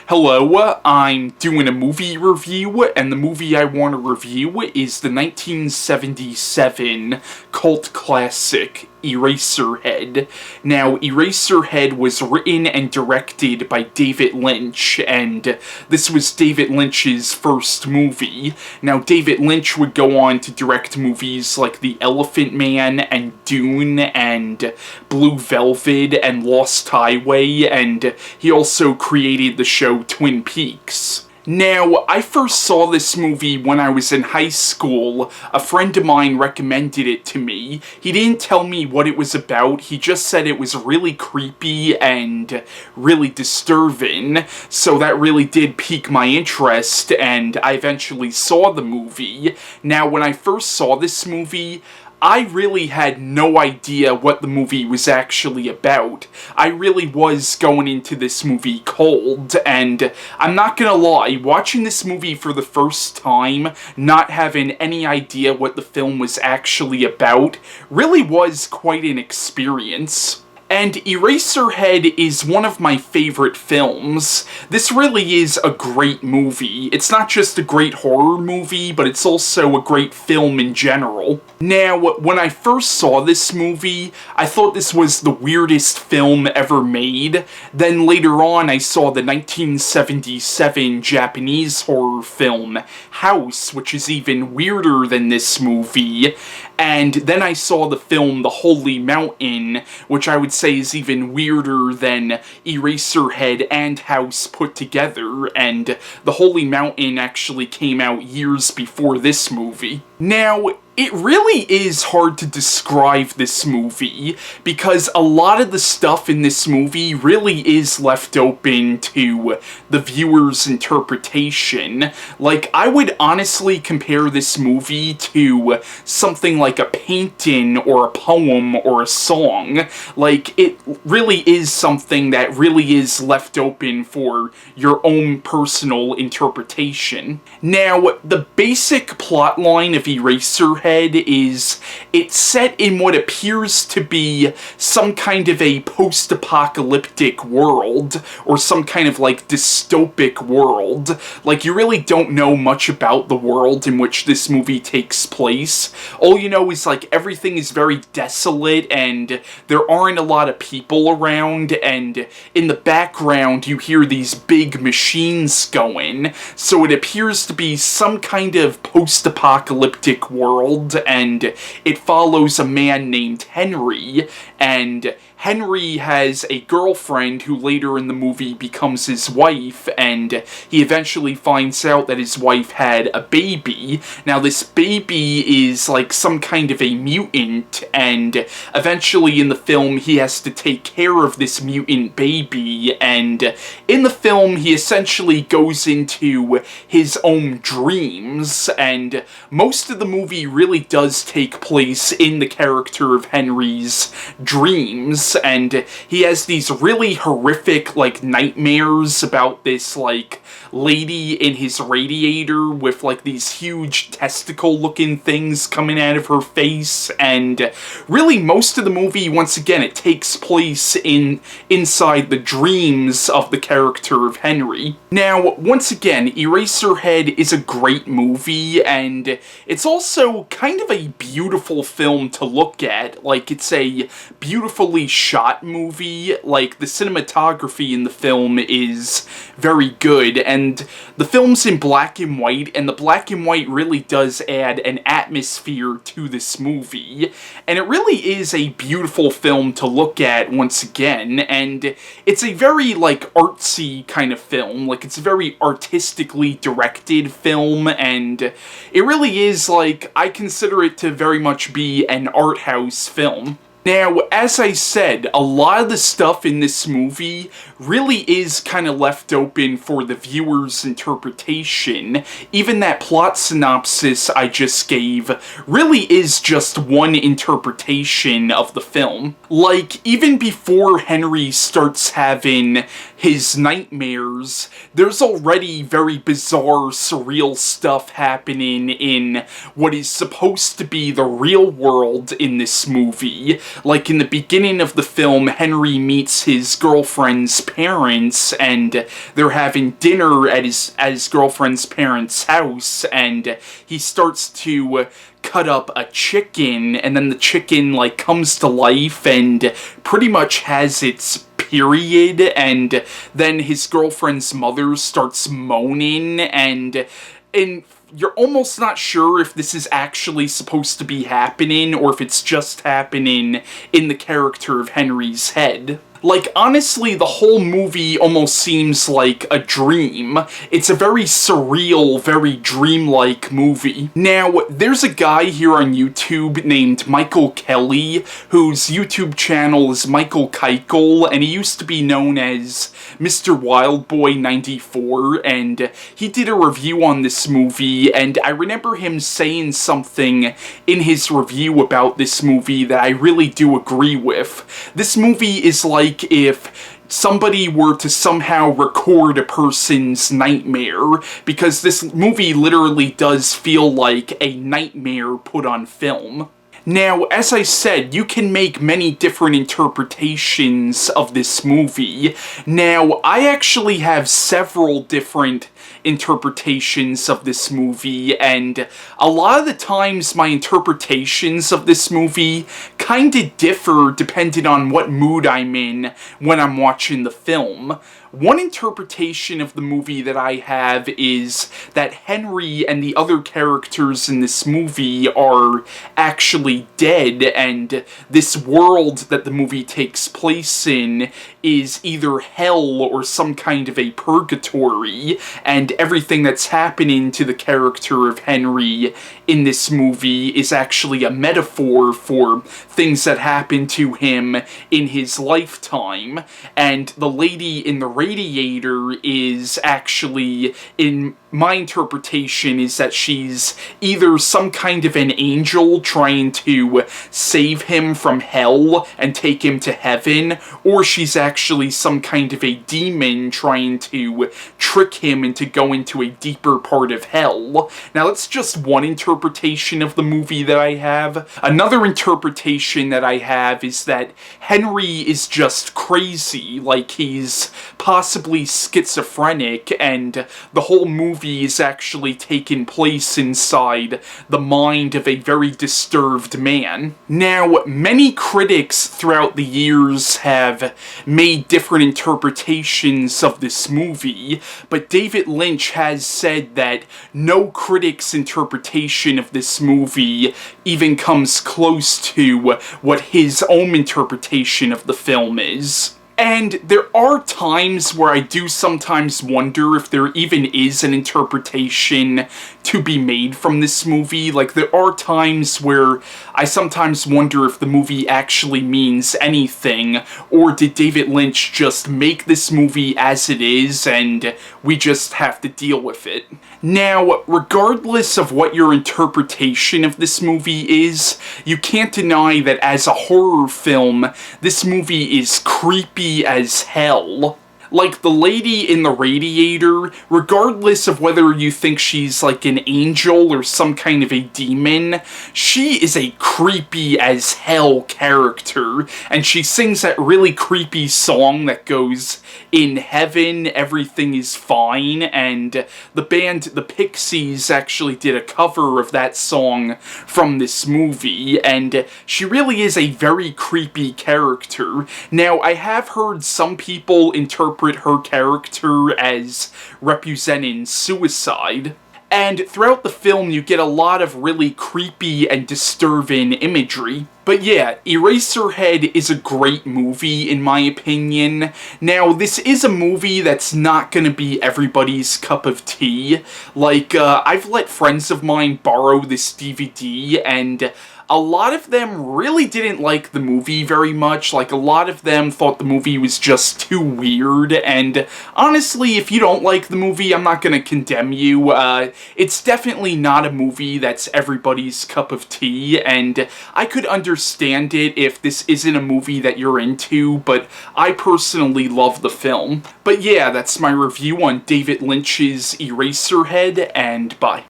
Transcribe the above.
Hello, I'm doing a movie review, and the movie I want to review is the 1977 cult classic, Eraserhead. Now, Eraserhead was written and directed by David Lynch, and this was David Lynch's first movie. Now, David Lynch would go on to direct movies like The Elephant Man and Dune and Blue Velvet and Lost Highway, and he also created the show Twin Peaks. Now, I first saw this movie when I was in high school. A friend of mine recommended it to me. He didn't tell me what it was about, he just said it was really creepy and really disturbing, so that really did pique my interest, and I eventually saw the movie. Now, when I first saw this movie, I really had no idea what the movie was actually about. I really was going into this movie cold, and I'm not gonna lie, watching this movie for the first time, not having any idea what the film was actually about, really was quite an experience. And Eraserhead is one of my favorite films. This really is a great movie. It's not just a great horror movie, but it's also a great film in general. Now, when I first saw this movie, I thought this was the weirdest film ever made. Then later on, I saw the 1977 Japanese horror film, House, which is even weirder than this movie. And then I saw the film The Holy Mountain, which I would say is even weirder than Eraserhead and House put together, and The Holy Mountain actually came out years before this movie. Now, it really is hard to describe this movie, because a lot of the stuff in this movie really is left open to the viewer's interpretation. Like, I would honestly compare this movie to something like a painting or a poem or a song. Like, it really is something that really is left open for your own personal interpretation. Now, the basic plotline of Eraserhead is it's set in what appears to be some kind of a post-apocalyptic world, or some kind of like dystopic world. Like, you really don't know much about the world in which this movie takes place. All you know is like everything is very desolate and there aren't a lot of people around, and in the background you hear these big machines going, so it appears to be some kind of post-apocalyptic world. And it follows a man named Henry, and Henry has a girlfriend who later in the movie becomes his wife, and he eventually finds out that his wife had a baby. Now, this baby is like some kind of a mutant, and eventually in the film he has to take care of this mutant baby, and in the film he essentially goes into his own dreams, and most of the movie really does take place in the character of Henry's dreams. And he has these really horrific, like, nightmares about this, like, lady in his radiator with, like, these huge testicle-looking things coming out of her face, and really most of the movie, once again, it takes place inside the dreams of the character of Henry. Now, once again, Eraserhead is a great movie, and it's also kind of a beautiful film to look at. Like, it's a beautifully shot movie. Like, the cinematography in the film is very good, and the film's in black and white, and the black and white really does add an atmosphere to this movie, and it really is a beautiful film to look at once again, and it's a very, like, artsy kind of film. Like, it's a very artistically directed film, and it really is, like, I consider it to very much be an art house film. Now, as I said, a lot of the stuff in this movie really is kind of left open for the viewer's interpretation. Even that plot synopsis I just gave really is just one interpretation of the film. Like, even before Henry starts having his nightmares, there's already very bizarre, surreal stuff happening in what is supposed to be the real world in this movie. Like, in the beginning of the film, Henry meets his girlfriend's parents, and they're having dinner at his girlfriend's parents' house, and he starts to cut up a chicken, and then the chicken, like, comes to life and pretty much has its period, and then his girlfriend's mother starts moaning, and you're almost not sure if this is actually supposed to be happening, or if it's just happening in the character of Henry's head. Like, honestly, the whole movie almost seems like a dream. It's a very surreal, very dreamlike movie. Now, there's a guy here on YouTube named Michael Kelly, whose YouTube channel is Michael Keikel, and he used to be known as Mr. Wildboy94, and he did a review on this movie, and I remember him saying something in his review about this movie that I really do agree with. This movie is like if somebody were to somehow record a person's nightmare, because this movie literally does feel like a nightmare put on film. Now, as I said, you can make many different interpretations of this movie. Now, I actually have several different interpretations of this movie, and a lot of the times my interpretations of this movie kinda differ depending on what mood I'm in when I'm watching the film. One interpretation of the movie that I have is that Henry and the other characters in this movie are actually dead, and this world that the movie takes place in is either hell or some kind of a purgatory, and everything that's happening to the character of Henry in this movie is actually a metaphor for things that happen to him in his lifetime, and the lady in the radiator is actually, in my interpretation, is that she's either some kind of an angel trying to save him from hell and take him to heaven, or she's actually some kind of a demon trying to trick him into going to a deeper part of hell. Now, that's just one interpretation of the movie that I have. Another interpretation that I have is that Henry is just crazy, like he's possibly schizophrenic, and the whole movie is actually taking place inside the mind of a very disturbed man. Now, many critics throughout the years have made different interpretations of this movie, but David Lynch has said that no critic's interpretation of this movie even comes close to what his own interpretation of the film is. And there are times where I do sometimes wonder if there even is an interpretation to be made from this movie. Like, there are times where I sometimes wonder if the movie actually means anything, or did David Lynch just make this movie as it is, and we just have to deal with it. Now, regardless of what your interpretation of this movie is, you can't deny that as a horror film, this movie is creepy as hell. Like, the lady in the radiator, regardless of whether you think she's like an angel or some kind of a demon, she is a creepy as hell character, and she sings that really creepy song that goes, "In heaven, everything is fine," and the band The Pixies actually did a cover of that song from this movie, and she really is a very creepy character. Now, I have heard some people interpret her character as representing suicide, and throughout the film you get a lot of really creepy and disturbing imagery. But yeah, Eraserhead is a great movie, in my opinion. Now, this is a movie that's not gonna be everybody's cup of tea. Like, I've let friends of mine borrow this DVD, and a lot of them really didn't like the movie very much. Like, a lot of them thought the movie was just too weird, and honestly, if you don't like the movie, I'm not gonna condemn you. It's definitely not a movie that's everybody's cup of tea, and I could understand it if this isn't a movie that you're into, but I personally love the film. But yeah, that's my review on David Lynch's Eraserhead, and bye.